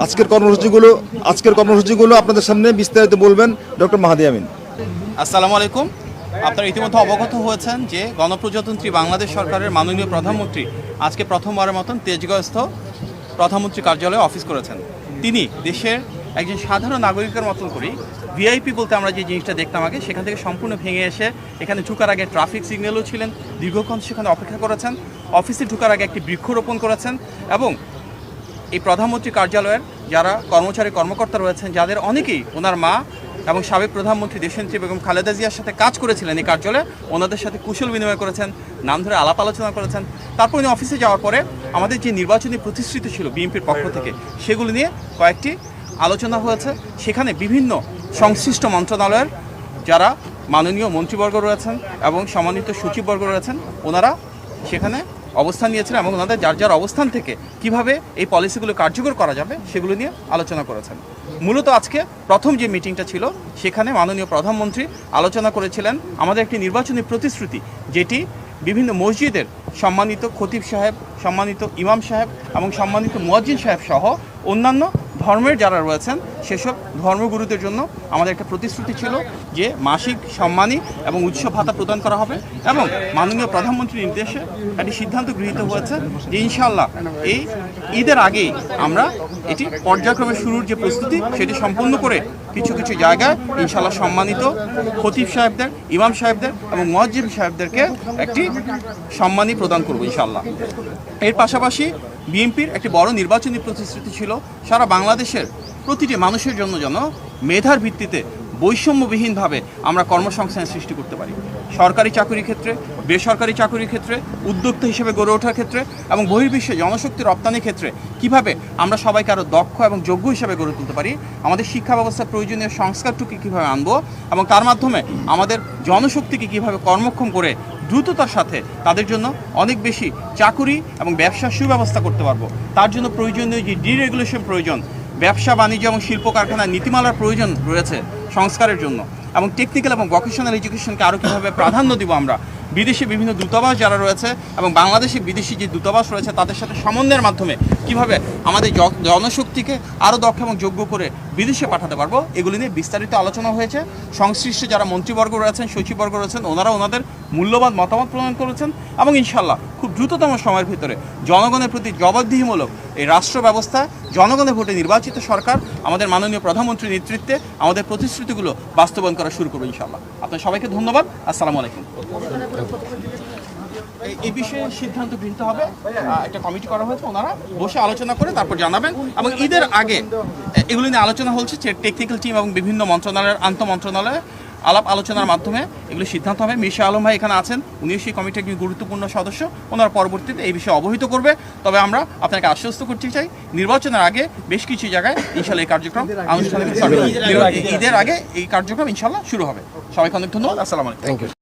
আজকের কর্মসূচিগুলো আপনাদের সামনে বিস্তারিত বলবেন ডক্টর মাহাদি আমিন। আসসালামু আলাইকুম। আপনারা ইতিমধ্যে অবগত হয়েছেন যে গণপ্রজাতন্ত্রী বাংলাদেশ সরকারের মাননীয় প্রধানমন্ত্রী আজকে প্রথমবারের মতন তেজগাঁওস্থ প্রধানমন্ত্রী কার্যালয়ে অফিস করেছেন। তিনি দেশের একজন সাধারণ নাগরিকের মতন করেই ভিআইপি বলতে আমরা যে জিনিসটা দেখতাম আগে, সেখান থেকে সম্পূর্ণ ভেঙে এসে এখানে ঢুকার আগে ট্রাফিক সিগন্যালও ছিলেন, দীর্ঘক্ষণ সেখানে অপেক্ষা করেছেন, অফিসে ঢুকার আগে একটি বৃক্ষরোপণ করেছেন এবং এই প্রধানমন্ত্রী কার্যালয়ের যারা কর্মচারী কর্মকর্তা রয়েছেন, যাদের অনেকেই ওনার মা এবং সাবেক প্রধানমন্ত্রী দেশনেত্রী বেগম খালেদা জিয়ার সাথে কাজ করেছিলেন এই কার্যালয়ে, ওনাদের সাথে কুশল বিনিময় করেছেন, নাম ধরে আলাপ আলোচনা করেছেন। তারপর উনি অফিসে যাওয়ার পরে আমাদের যে নির্বাচনী প্রতিশ্রুতি ছিল বিএনপির পক্ষ থেকে, সেগুলি নিয়ে কয়েকটি আলোচনা হয়েছে। সেখানে বিভিন্ন সংশ্লিষ্ট মন্ত্রণালয়ের যারা মাননীয় মন্ত্রীবর্গ রয়েছেন এবং সম্মানিত সচিববর্গ রয়েছেন, ওনারা সেখানে অবস্থান নিয়েছিলেন এবং ওনাদের যার যার অবস্থান থেকে কিভাবে এই পলিসিগুলো কার্যকর করা যাবে সেগুলো নিয়ে আলোচনা করেছেন। মূলত আজকে প্রথম যে মিটিংটা ছিল, সেখানে মাননীয় প্রধানমন্ত্রী আলোচনা করেছিলেন আমাদের একটি নির্বাচনী প্রতিশ্রুতি, যেটি বিভিন্ন মসজিদের সম্মানিত খতিব সাহেব, সম্মানিত ইমাম সাহেব এবং সম্মানিত মুয়াজ্জিন সাহেব সহ অন্যান্য ধর্মের যারা রয়েছেন সেসব ধর্মগুরুদের জন্য আমাদের একটা প্রতিশ্রুতি ছিল যে মাসিক সম্মানী এবং উৎসব ভাতা প্রদান করা হবে। এবং মাননীয় প্রধানমন্ত্রীর নির্দেশে একটি সিদ্ধান্ত গৃহীত হয়েছে যে ইনশাআল্লাহ এই ঈদের আগেই আমরা এটি পর্যায়ক্রমে শুরুর যে প্রস্তুতি সেটি সম্পূর্ণ করে কিছু কিছু জায়গায় ইনশাআল্লাহ সম্মানিত খতিব সাহেবদের, ইমাম সাহেবদের এবং মুয়াজ্জিন সাহেবদেরকে একটি সম্মানী প্রদান করব ইনশাআল্লাহ। এর পাশাপাশি বিএনপির একটি বড় নির্বাচনী প্রতিশ্রুতি ছিল সারা বাংলাদেশের প্রতিটি মানুষের জন্য যেন মেধার ভিত্তিতে বৈষম্যবিহীনভাবে আমরা কর্মসংস্থান সৃষ্টি করতে পারি। সরকারি চাকরির ক্ষেত্রে, বেসরকারি চাকরির ক্ষেত্রে, উদ্যোক্তা হিসেবে গড়ে ওঠার ক্ষেত্রে এবং বহির্বিশ্বে জনশক্তি রপ্তানির ক্ষেত্রে কিভাবে আমরা সবাইকে আরও দক্ষ এবং যোগ্য হিসেবে গড়ে তুলতে পারি, আমাদের শিক্ষা ব্যবস্থার প্রয়োজনীয় সংস্কারটুকু কীভাবে আনবো এবং তার মাধ্যমে আমাদের জনশক্তিকে কীভাবে কর্মক্ষম করে দ্রুততার সাথে তাদের জন্য অনেক বেশি চাকুরি এবং ব্যবসার সুব্যবস্থা করতে পারবো। তার জন্য প্রয়োজনীয় যে ডিরেগুলেশন প্রয়োজন, ব্যবসা বাণিজ্য এবং শিল্প কারখানার নীতিমালার প্রয়োজন রয়েছে সংস্কারের জন্য, এবং টেকনিক্যাল এবং ভোকেশনাল এডুকেশনকে আরও কীভাবে প্রাধান্য দিব আমরা, বিদেশে বিভিন্ন দূতাবাস যারা রয়েছে এবং বাংলাদেশে বিদেশি যে দূতাবাস রয়েছে তাদের সাথে সমন্বয়ের মাধ্যমে কিভাবে আমাদের জনশক্তিকে আরও দক্ষ এবং যোগ্য করে বিদেশে পাঠাতে পারবো, এগুলি নিয়ে বিস্তারিত আলোচনা হয়েছে। সংশ্লিষ্ট যারা মন্ত্রীবর্গ রয়েছেন, সচিববর্গ রয়েছেন, ওনারা ওনাদের মূল্যবান মতামত প্রদান করেছেন এবং ইনশাআল্লাহ খুব দ্রুততম সময়ের ভিতরে জনগণের প্রতি জবাবদিহিমূলক এই রাষ্ট্র ব্যবস্থা, জনগণের ভোটে নির্বাচিত সরকার আমাদের মাননীয় প্রধানমন্ত্রীর নেতৃত্বে আমাদের প্রতিশ্রুতিগুলো বাস্তবায়ন করা শুরু করবো ইনশাআল্লাহ। আপনার সবাইকে ধন্যবাদ। আসসালামু আলাইকুম। এই বিষয়ে সিদ্ধান্ত গৃহীত হবে, একটা কমিটি করা হয়েছে, ওনারা বসে আলোচনা করে তারপর জানাবেন এবং ঈদের আগে এগুলি নিয়ে আলোচনা হচ্ছে টেকনিক্যাল টিম এবং বিভিন্ন মন্ত্রণালয়ের আন্তঃমন্ত্রণালয়ে আলাপ আলোচনার মাধ্যমে এগুলো সিদ্ধান্ত হবে। মির্জা আলম ভাই এখানে আছেন, উনিও সেই কমিটির একজন গুরুত্বপূর্ণ সদস্য, ওনার পরবর্তীতে এই বিষয়ে অবহিত করবে। তবে আমরা আপনাকে আশ্বস্ত করতে চাই নির্বাচনের আগে বেশ কিছু জায়গায় ইনশাল্লাহ এই কার্যক্রম আনুষ্ঠানিক ঈদের আগে এই কার্যক্রম ইনশাল্লাহ শুরু হবে। সবাইকে অনেক ধন্যবাদ। আসসালামু আলাইকুম।